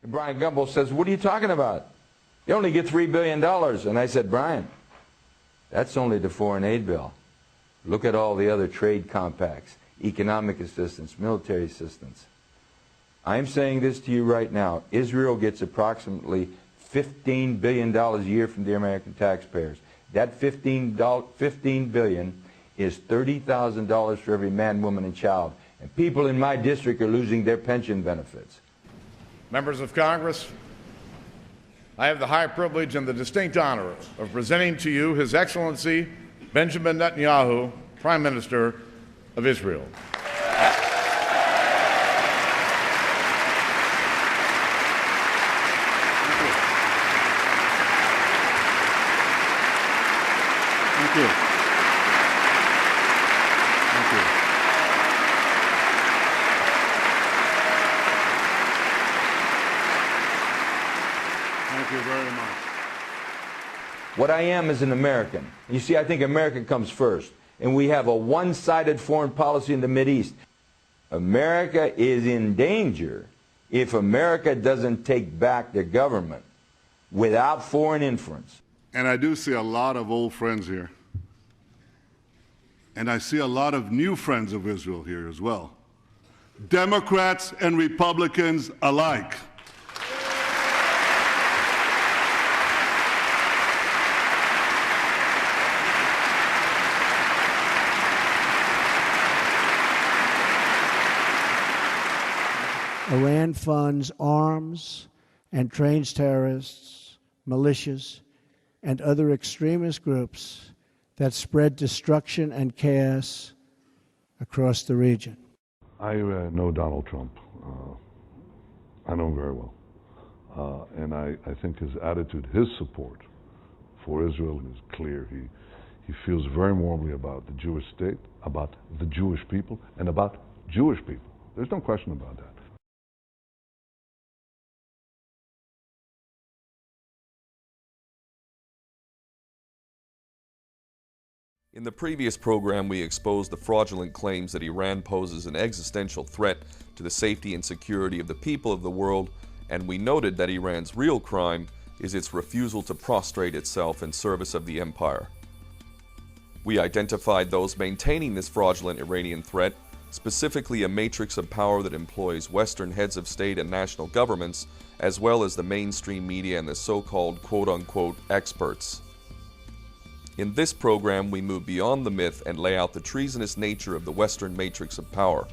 And Brian Gumbel says, what are you talking about? You only get $3 billion. And I said, Brian, that's only the foreign aid bill. Look at all the other trade compacts, economic assistance, military assistance. I'm saying this to you right now. Israel gets approximately $15 billion a year from the American taxpayers. That $15 billion is $30,000 for every man, woman, and child. And people in my district are losing their pension benefits. Members of Congress, I have the high privilege and the distinct honor of presenting to you His Excellency Benjamin Netanyahu, Prime Minister of Israel. Thank you. Thank you. Thank you very much. What I am is an American. You see, I think America comes first. And we have a one-sided foreign policy in the Mideast. America is in danger if America doesn't take back the government without foreign influence. And I do see a lot of old friends here. And I see a lot of new friends of Israel here as well. Democrats and Republicans alike. Iran funds arms and trains terrorists, militias, and other extremist groups that spread destruction and chaos across the region. I know Donald Trump. I know him very well. And I think his attitude, his support for Israel is clear. He feels very warmly about the Jewish state, about the Jewish people, and about Jewish people. There's no question about that. In the previous program, we exposed the fraudulent claims that Iran poses an existential threat to the safety and security of the people of the world, and we noted that Iran's real crime is its refusal to prostrate itself in service of the empire. We identified those maintaining this fraudulent Iranian threat, specifically a matrix of power that employs Western heads of state and national governments, as well as the mainstream media and the so-called quote-unquote experts. In this program, we move beyond the myth and lay out the treasonous nature of the Western matrix of power.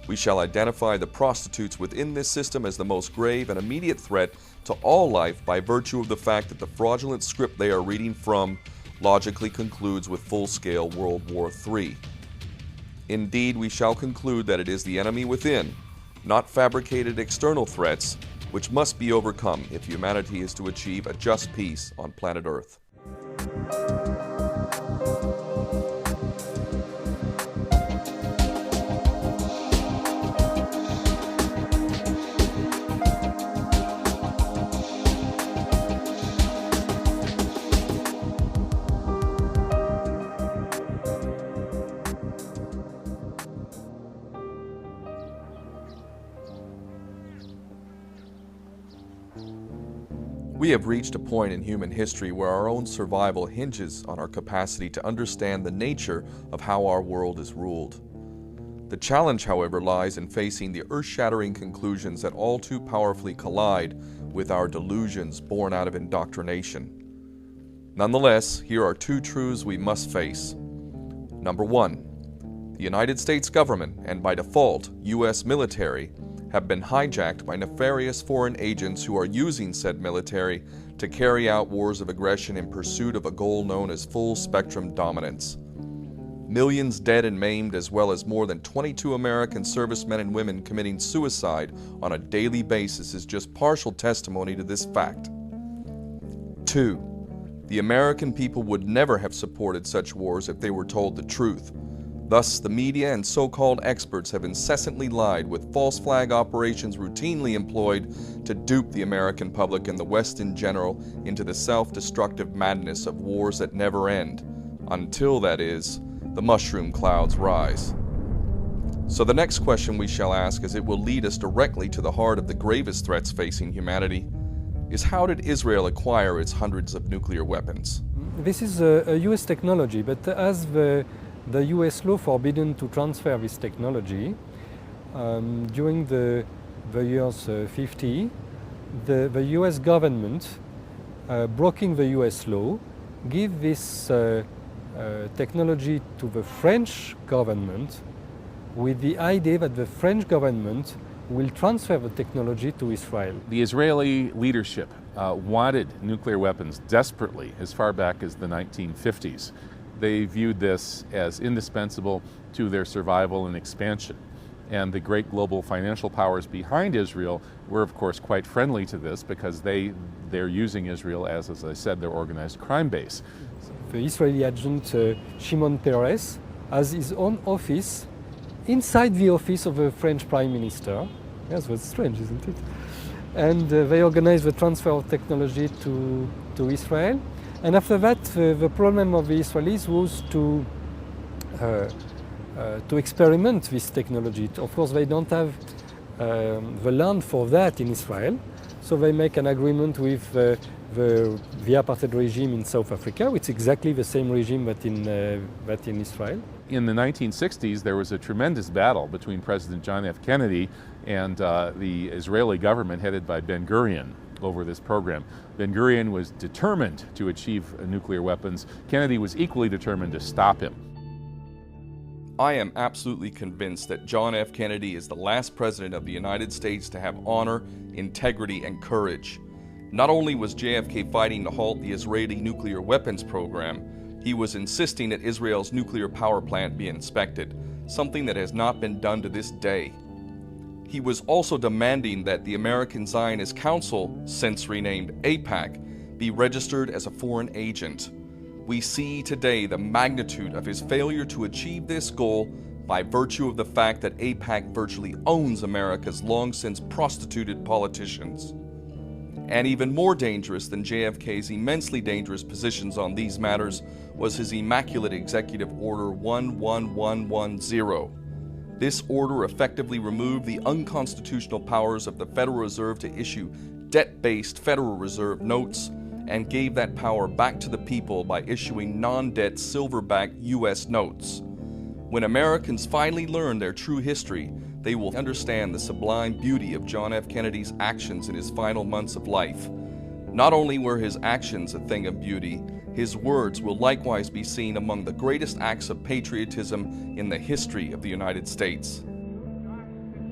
We shall identify the prostitutes within this system as the most grave and immediate threat to all life by virtue of the fact that the fraudulent script they are reading from logically concludes with full-scale World War III. Indeed, we shall conclude that it is the enemy within, not fabricated external threats, which must be overcome if humanity is to achieve a just peace on planet Earth. We have reached a point in human history where our own survival hinges on our capacity to understand the nature of how our world is ruled. The challenge, however, lies in facing the earth-shattering conclusions that all too powerfully collide with our delusions born out of indoctrination. Nonetheless, here are two truths we must face. Number one, the United States government, and by default, U.S. military, have been hijacked by nefarious foreign agents who are using said military to carry out wars of aggression in pursuit of a goal known as full-spectrum dominance. Millions dead and maimed, as well as more than 22 American servicemen and women committing suicide on a daily basis, is just partial testimony to this fact. 2. The American people would never have supported such wars if they were told the truth. Thus, the media and so-called experts have incessantly lied, with false flag operations routinely employed to dupe the American public and the West in general into the self-destructive madness of wars that never end, until, that is, the mushroom clouds rise. So the next question we shall ask, as it will lead us directly to the heart of the gravest threats facing humanity, is how did Israel acquire its hundreds of nuclear weapons? This is a US technology, but as the US law forbidden to transfer this technology, during the years 50, the US government, blocking the US law, give this technology to the French government with the idea that the French government will transfer the technology to Israel. The Israeli leadership wanted nuclear weapons desperately as far back as the 1950s. They viewed this as indispensable to their survival and expansion. And the great global financial powers behind Israel were, of course, quite friendly to this because they're using Israel as I said, their organized crime base. The Israeli agent Shimon Peres has his own office inside the office of the French Prime Minister. Yes, that's strange, isn't it? And they organize the transfer of technology to Israel. And after that, the problem of the Israelis was to experiment this technology. Of course, they don't have the land for that in Israel, so they make an agreement with the apartheid regime in South Africa, which is exactly the same regime that in Israel. In the 1960s, there was a tremendous battle between President John F. Kennedy and the Israeli government headed by Ben-Gurion over this program. Ben-Gurion was determined to achieve nuclear weapons. Kennedy was equally determined to stop him. I am absolutely convinced that John F. Kennedy is the last president of the United States to have honor, integrity, and courage. Not only was JFK fighting to halt the Israeli nuclear weapons program, he was insisting that Israel's nuclear power plant be inspected, something that has not been done to this day. He was also demanding that the American Zionist Council, since renamed AIPAC, be registered as a foreign agent. We see today the magnitude of his failure to achieve this goal by virtue of the fact that AIPAC virtually owns America's long-since prostituted politicians. And even more dangerous than JFK's immensely dangerous positions on these matters was his immaculate Executive Order 11110. This order effectively removed the unconstitutional powers of the Federal Reserve to issue debt-based Federal Reserve notes and gave that power back to the people by issuing non-debt silver-backed U.S. notes. When Americans finally learn their true history, they will understand the sublime beauty of John F. Kennedy's actions in his final months of life. Not only were his actions a thing of beauty, his words will likewise be seen among the greatest acts of patriotism in the history of the United States.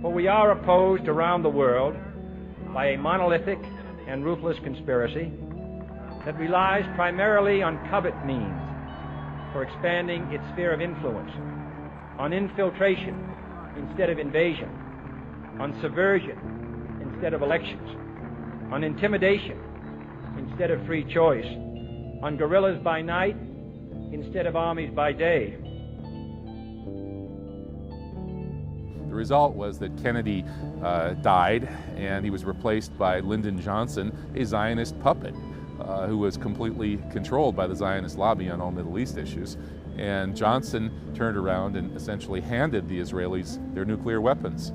For we are opposed around the world by a monolithic and ruthless conspiracy that relies primarily on covert means for expanding its sphere of influence, on infiltration instead of invasion, on subversion instead of elections, on intimidation instead of free choice, on guerrillas by night instead of armies by day. The result was that Kennedy died and he was replaced by Lyndon Johnson, a Zionist puppet who was completely controlled by the Zionist lobby on all Middle East issues. And Johnson turned around and essentially handed the Israelis their nuclear weapons.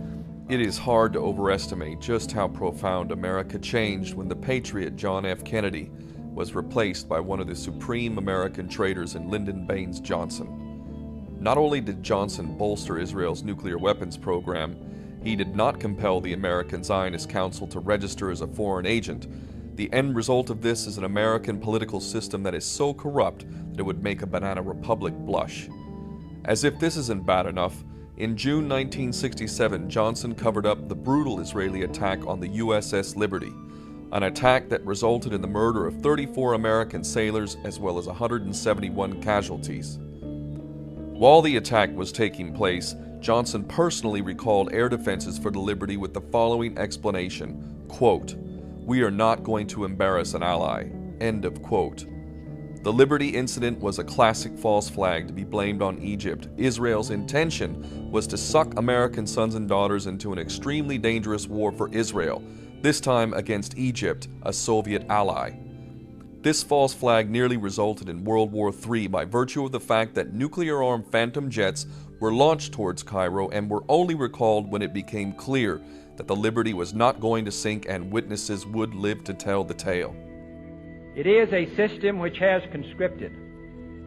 It is hard to overestimate just how profound America changed when the patriot John F. Kennedy was replaced by one of the supreme American traitors in Lyndon Baines Johnson. Not only did Johnson bolster Israel's nuclear weapons program, he did not compel the American Zionist Council to register as a foreign agent. The end result of this is an American political system that is so corrupt that it would make a banana republic blush. As if this isn't bad enough, in June 1967, Johnson covered up the brutal Israeli attack on the USS Liberty, an attack that resulted in the murder of 34 American sailors as well as 171 casualties. While the attack was taking place, Johnson personally recalled air defenses for the Liberty with the following explanation, quote, "We are not going to embarrass an ally," end of quote. The Liberty incident was a classic false flag to be blamed on Egypt. Israel's intention was to suck American sons and daughters into an extremely dangerous war for Israel, this time against Egypt, a Soviet ally. This false flag nearly resulted in World War III by virtue of the fact that nuclear-armed Phantom jets were launched towards Cairo and were only recalled when it became clear that the Liberty was not going to sink and witnesses would live to tell the tale. It is a system which has conscripted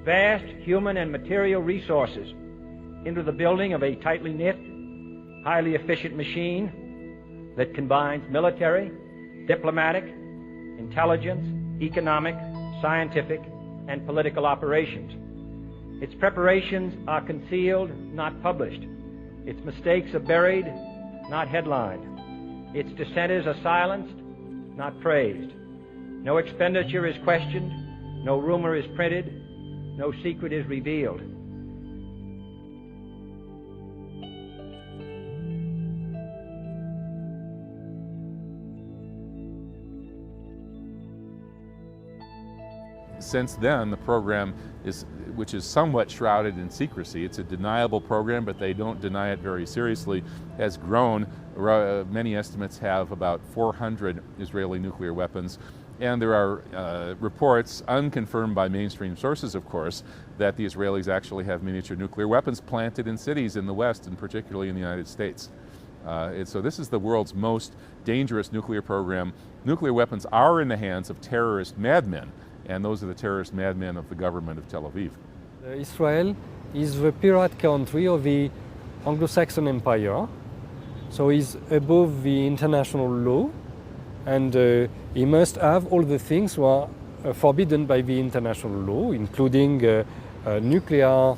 vast human and material resources into the building of a tightly knit, highly efficient machine that combines military, diplomatic, intelligence, economic, scientific, and political operations. Its preparations are concealed, not published. Its mistakes are buried, not headlined. Its dissenters are silenced, not praised. No expenditure is questioned, no rumor is printed, no secret is revealed. Since then, the program which is somewhat shrouded in secrecy, it's a deniable program, but they don't deny it very seriously, has grown. Many estimates have about 400 Israeli nuclear weapons. And there are reports, unconfirmed by mainstream sources, of course, that the Israelis actually have miniature nuclear weapons planted in cities in the West, and particularly in the United States. And so this is the world's most dangerous nuclear program. Nuclear weapons are in the hands of terrorist madmen, and those are the terrorist madmen of the government of Tel Aviv. Israel is the pirate country of the Anglo-Saxon Empire, so it's above the international law, and he must have all the things that are forbidden by the international law, including nuclear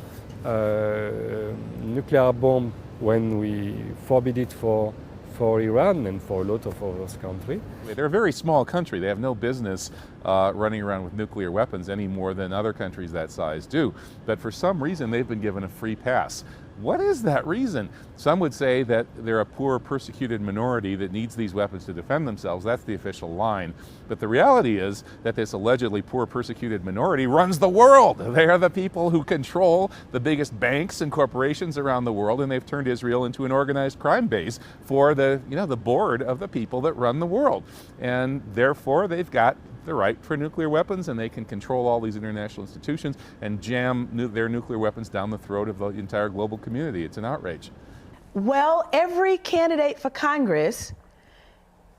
bomb when we forbid it for Iran and for a lot of other countries. They're a very small country. They have no business running around with nuclear weapons any more than other countries that size do. But for some reason, they've been given a free pass. What is that reason? Some would say that they're a poor, persecuted minority that needs these weapons to defend themselves. That's the official line. But the reality is that this allegedly poor, persecuted minority runs the world. They are the people who control the biggest banks and corporations around the world, and they've turned Israel into an organized crime base for the board of the people that run the world. And therefore, they've got the right for nuclear weapons, and they can control all these international institutions and jam their nuclear weapons down the throat of the entire global community. It's an outrage. Well, every candidate for Congress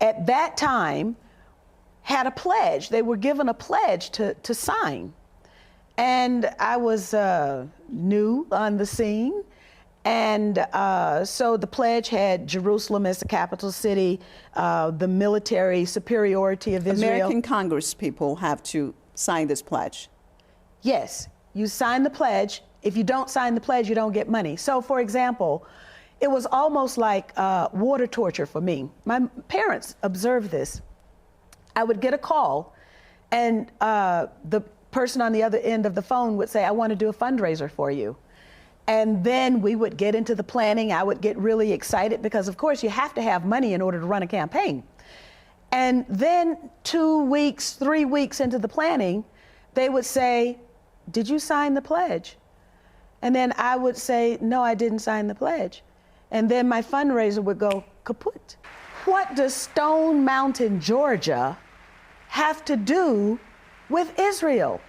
at that time had a pledge. They were given a pledge to sign. And I was new on the scene. And so the pledge had Jerusalem as the capital city, the military superiority of Israel. American Congress people have to sign this pledge. Yes, you sign the pledge. If you don't sign the pledge, you don't get money. So, for example, it was almost like water torture for me. My parents observed this. I would get a call, and the person on the other end of the phone would say, "I want to do a fundraiser for you." And then we would get into the planning. I would get really excited because, of course, you have to have money in order to run a campaign. And then 2 weeks, 3 weeks into the planning, they would say, "Did you sign the pledge?" And then I would say, "No, I didn't sign the pledge." And then my fundraiser would go kaput. What does Stone Mountain, Georgia, have to do with Israel?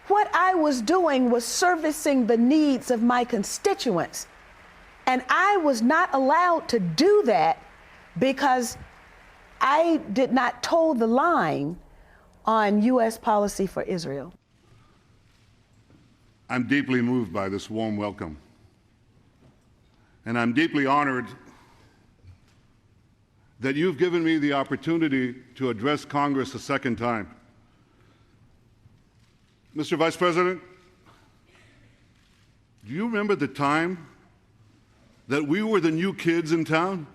What I was doing was servicing the needs of my constituents. And I was not allowed to do that because I did not toe the line on U.S. policy for Israel. I'm deeply moved by this warm welcome. And I'm deeply honored that you've given me the opportunity to address Congress a second time. Mr. Vice President, do you remember the time that we were the new kids in town?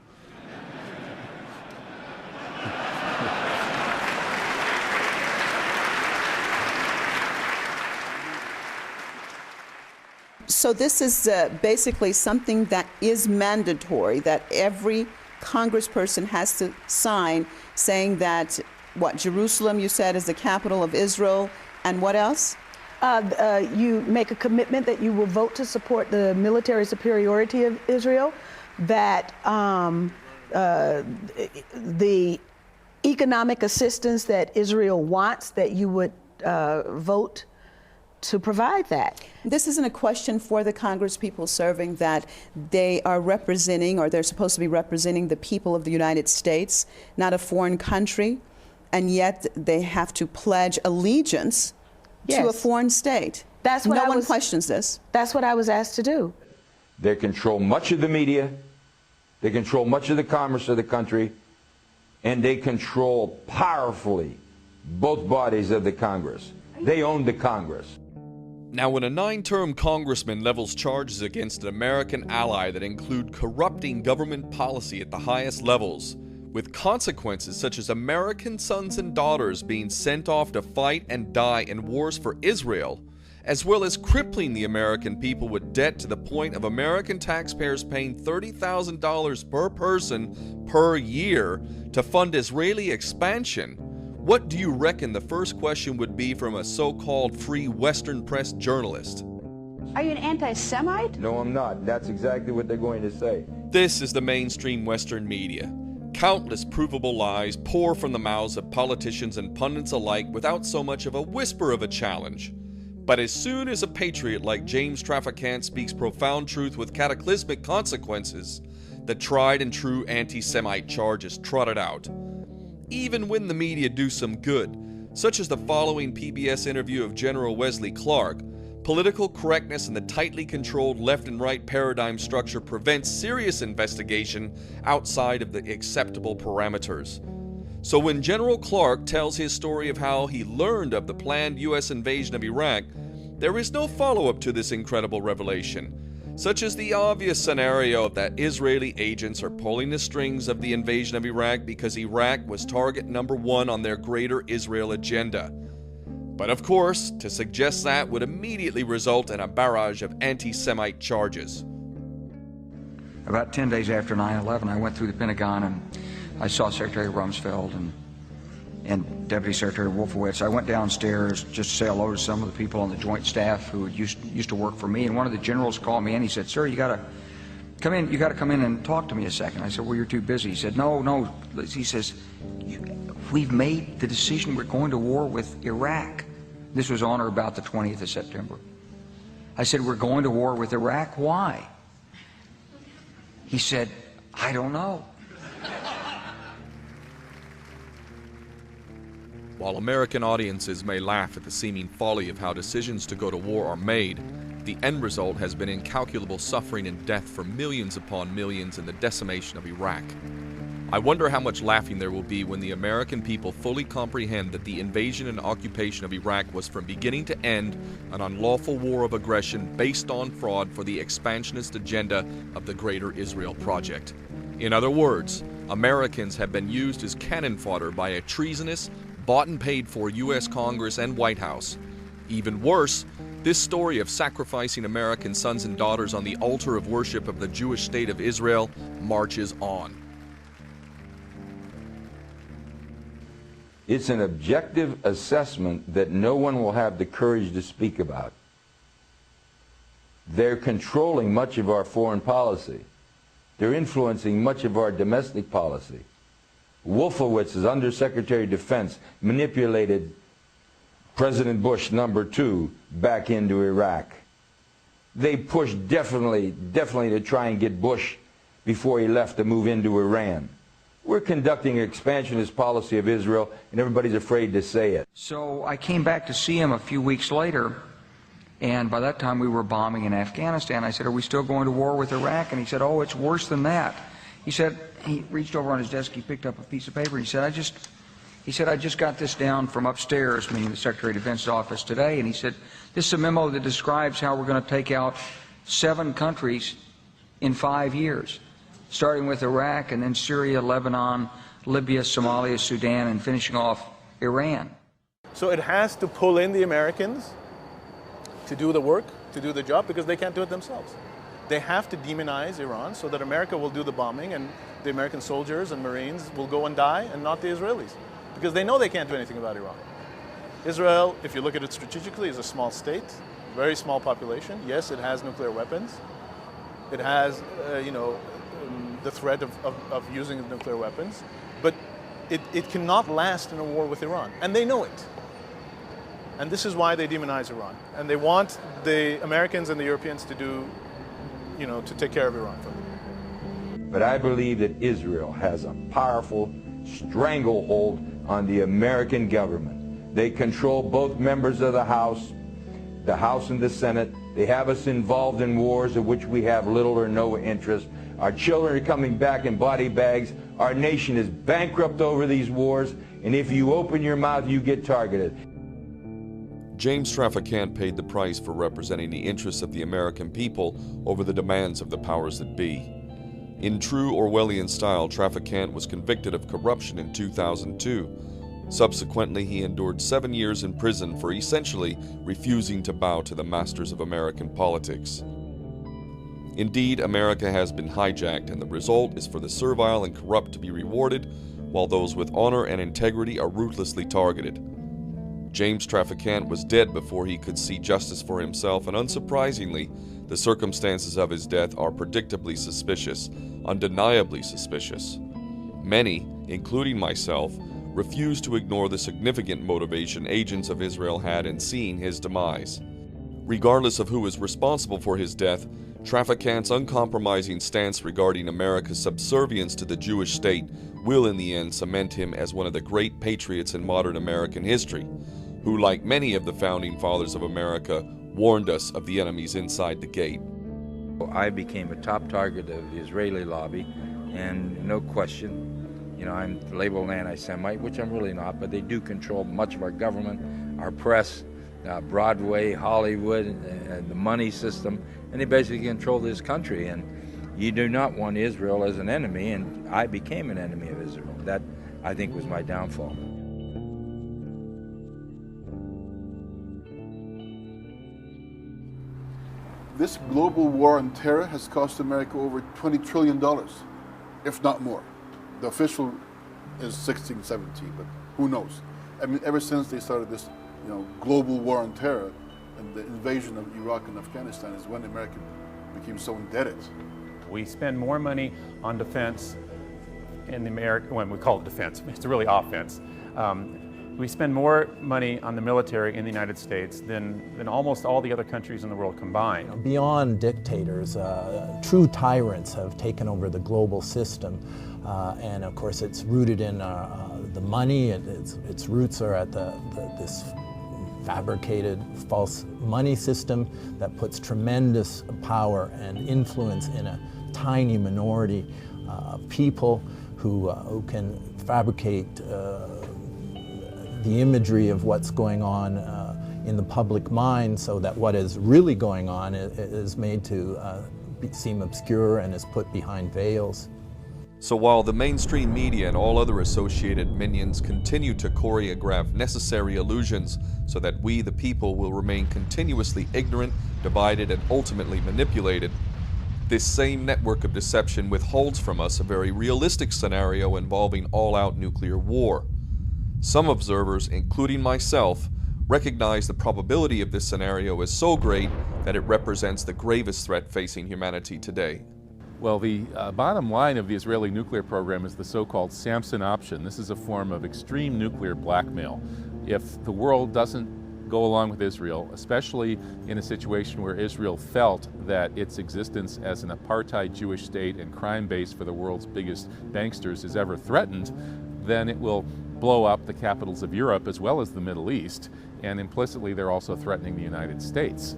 So this is basically something that is mandatory, that every congressperson has to sign, saying that, what, Jerusalem, you said, is the capital of Israel, and what else? You make a commitment that you will vote to support the military superiority of Israel, that the economic assistance that Israel wants, that you would vote to provide that. This isn't a question for the Congress people serving that they are representing, or they're supposed to be representing, the people of the United States, not a foreign country, and yet they have to pledge allegiance to a foreign state. That's what no one questions this. That's what I was asked to do. They control much of the media, they control much of the commerce of the country, and they control powerfully both bodies of the Congress. They own the Congress. Now, when a 9-term congressman levels charges against an American ally that include corrupting government policy at the highest levels, with consequences such as American sons and daughters being sent off to fight and die in wars for Israel, as well as crippling the American people with debt to the point of American taxpayers paying $30,000 per person per year to fund Israeli expansion, what do you reckon the first question would be from a so-called free Western press journalist? Are you an anti-Semite? No, I'm not. That's exactly what they're going to say. This is the mainstream Western media. Countless provable lies pour from the mouths of politicians and pundits alike without so much of a whisper of a challenge. But as soon as a patriot like James Traficant speaks profound truth with cataclysmic consequences, the tried and true anti-Semite charge is trotted out. Even when the media do some good, such as the following PBS interview of General Wesley'a Clark, political correctness and the tightly controlled left and right paradigm structure prevents serious investigation outside of the acceptable parameters. So when General Clark tells his story of how he learned of the planned U.S. invasion of Iraq, there is no follow-up to this incredible revelation, such as the obvious scenario that Israeli agents are pulling the strings of the invasion of Iraq because Iraq was target number 1 on their greater Israel agenda. But of course, to suggest that would immediately result in a barrage of anti-Semite charges. About 10 days after 9/11, I went through the Pentagon and I saw Secretary Rumsfeld and Deputy Secretary Wolfowitz. I went downstairs just to say hello to some of the people on the Joint Staff who used to work for me, and one of the generals called me and he said, "Sir, you got to come in. You got to come in and talk to me a second." I said, "Well, you're too busy." He said, "No." He says, "We've made the decision. We're going to war with Iraq." This was on or about the 20th of September. I said, "We're going to war with Iraq. Why?" He said, "I don't know." While American audiences may laugh at the seeming folly of how decisions to go to war are made, the end result has been incalculable suffering and death for millions upon millions in the decimation of Iraq. I wonder how much laughing there will be when the American people fully comprehend that the invasion and occupation of Iraq was from beginning to end an unlawful war of aggression based on fraud for the expansionist agenda of the Greater Israel Project. In other words, Americans have been used as cannon fodder by a treasonous, bought and paid for U.S. Congress and White House. Even worse, this story of sacrificing American sons and daughters on the altar of worship of the Jewish state of Israel marches on. It's an objective assessment that no one will have the courage to speak about. They're controlling much of our foreign policy. They're influencing much of our domestic policy. Wolfowitz, as Undersecretary of Defense, manipulated President Bush #2 back into Iraq. They pushed definitely to try and get Bush before he left to move into Iran. We're conducting an expansionist policy of Israel, and everybody's afraid to say it. So I came back to see him a few weeks later, and by that time we were bombing in Afghanistan. I said, "Are we still going to war with Iraq?" And he said, "Oh, it's worse than that." He said, he reached over on his desk, he picked up a piece of paper, he said, I just got this down from upstairs, meaning the Secretary of Defense's office today, and he said, "This is a memo that describes how we're going to take out 7 countries in 5 years, starting with Iraq and then Syria, Lebanon, Libya, Somalia, Sudan, and finishing off Iran." So it has to pull in the Americans to do the work, to do the job, because they can't do it themselves. They have to demonize Iran so that America will do the bombing and the American soldiers and Marines will go and die and not the Israelis, because they know they can't do anything about Iran. Israel, if you look at it strategically, is a small state, very small population. Yes, it has nuclear weapons. It has, the threat of using nuclear weapons, but it cannot last in a war with Iran, and they know it. And this is why they demonize Iran. And they want the Americans and the Europeans to do, to take care of Iran for them. But I believe that Israel has a powerful stranglehold on the American government. They control both members of the House and the Senate. They have us involved in wars of which we have little or no interest. Our children are coming back in body bags. Our nation is bankrupt over these wars. And if you open your mouth, you get targeted. James Traficant paid the price for representing the interests of the American people over the demands of the powers that be. In true Orwellian style, Traficant was convicted of corruption in 2002. Subsequently, he endured 7 years in prison for essentially refusing to bow to the masters of American politics. Indeed, America has been hijacked, and the result is for the servile and corrupt to be rewarded, while those with honor and integrity are ruthlessly targeted. James Traficant was dead before he could see justice for himself, and unsurprisingly, the circumstances of his death are predictably suspicious, undeniably suspicious. Many, including myself, refuse to ignore the significant motivation agents of Israel had in seeing his demise. Regardless of who is responsible for his death, Traficant's uncompromising stance regarding America's subservience to the Jewish state will in the end cement him as one of the great patriots in modern American history, who, like many of the founding fathers of America, warned us of the enemies inside the gate. I became a top target of the Israeli lobby, and no question, I'm labeled an anti-Semite, which I'm really not, but they do control much of our government, our press, Broadway, Hollywood, and the money system, and they basically control this country. And you do not want Israel as an enemy, and I became an enemy of Israel. That, I think, was my downfall. This global war on terror has cost America over $20 trillion, if not more. The official is 16, 17, but who knows? I mean, ever since they started this, global war on terror and the invasion of Iraq and Afghanistan is when America became so indebted. We spend more money on defense in the when we call it defense, it's really offense. We spend more money on the military in the United States than almost all the other countries in the world combined. Beyond dictators, true tyrants have taken over the global system. And of course it's rooted in the money, its roots are at this fabricated false money system that puts tremendous power and influence in a tiny minority of people who can fabricate the imagery of what's going on in the public mind, so that what is really going on is made to seem obscure and is put behind veils. So while the mainstream media and all other associated minions continue to choreograph necessary illusions so that we, the people, will remain continuously ignorant, divided, and ultimately manipulated, this same network of deception withholds from us a very realistic scenario involving all-out nuclear war. Some observers, including myself, recognize the probability of this scenario is so great that it represents the gravest threat facing humanity today. Well, the bottom line of the Israeli nuclear program is the so-called Samson option. This is a form of extreme nuclear blackmail. If the world doesn't go along with Israel, especially in a situation where Israel felt that its existence as an apartheid Jewish state and crime base for the world's biggest banksters is ever threatened, then it will blow up the capitals of Europe as well as the Middle East, and implicitly they're also threatening the United States.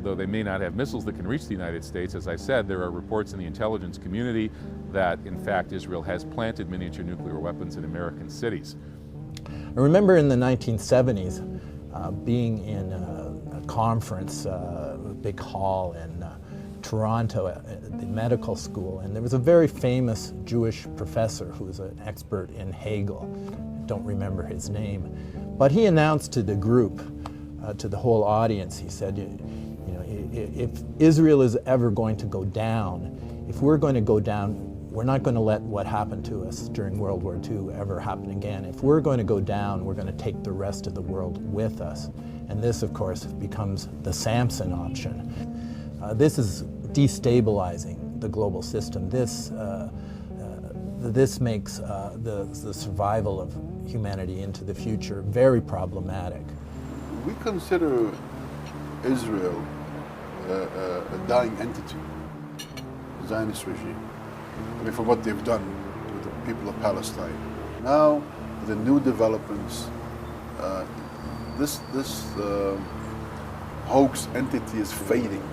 Though they may not have missiles that can reach the United States, as I said, there are reports in the intelligence community that, in fact, Israel has planted miniature nuclear weapons in American cities. I remember in the 1970s being in a conference, a big hall in Toronto at the medical school, and there was a very famous Jewish professor who was an expert in Hegel. I don't remember his name, but he announced to the group, to the whole audience, he said, if Israel is ever going to go down, if we're going to go down, we're not going to let what happened to us during World War II ever happen again. If we're going to go down, we're going to take the rest of the world with us. And this, of course, becomes the Samson option. This is destabilizing the global system. This makes the survival of humanity into the future very problematic. we consider Israel a dying entity, the Zionist regime. I mean, for what they've done with the people of Palestine. Now, with the new developments, this hoax entity is fading.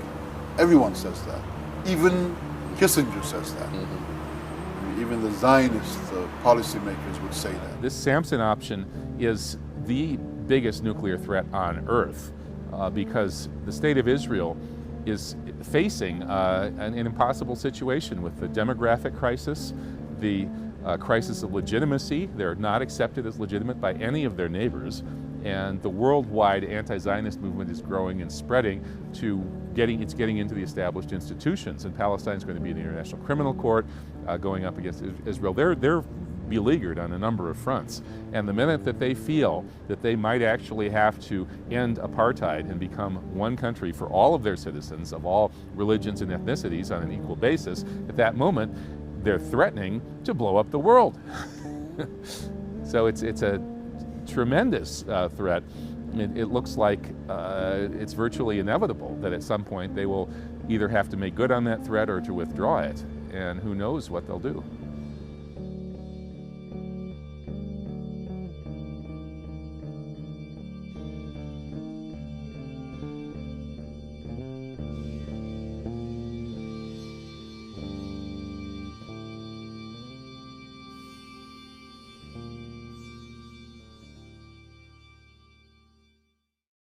Everyone says that. Even Kissinger says that. Even the Zionist policymakers would say that. This Samson option is the biggest nuclear threat on earth because the state of Israel is facing an impossible situation with the demographic crisis, the crisis of legitimacy. They're not accepted as legitimate by any of their neighbors, and the worldwide anti-Zionist movement is growing and spreading to getting into the established institutions. And Palestine is going to be in the International Criminal Court going up against Israel. They're beleaguered on a number of fronts. And the minute that they feel that they might actually have to end apartheid and become one country for all of their citizens of all religions and ethnicities on an equal basis, at that moment, they're threatening to blow up the world. So it's a tremendous threat. It looks like it's virtually inevitable that at some point they will either have to make good on that threat or to withdraw it. And who knows what they'll do.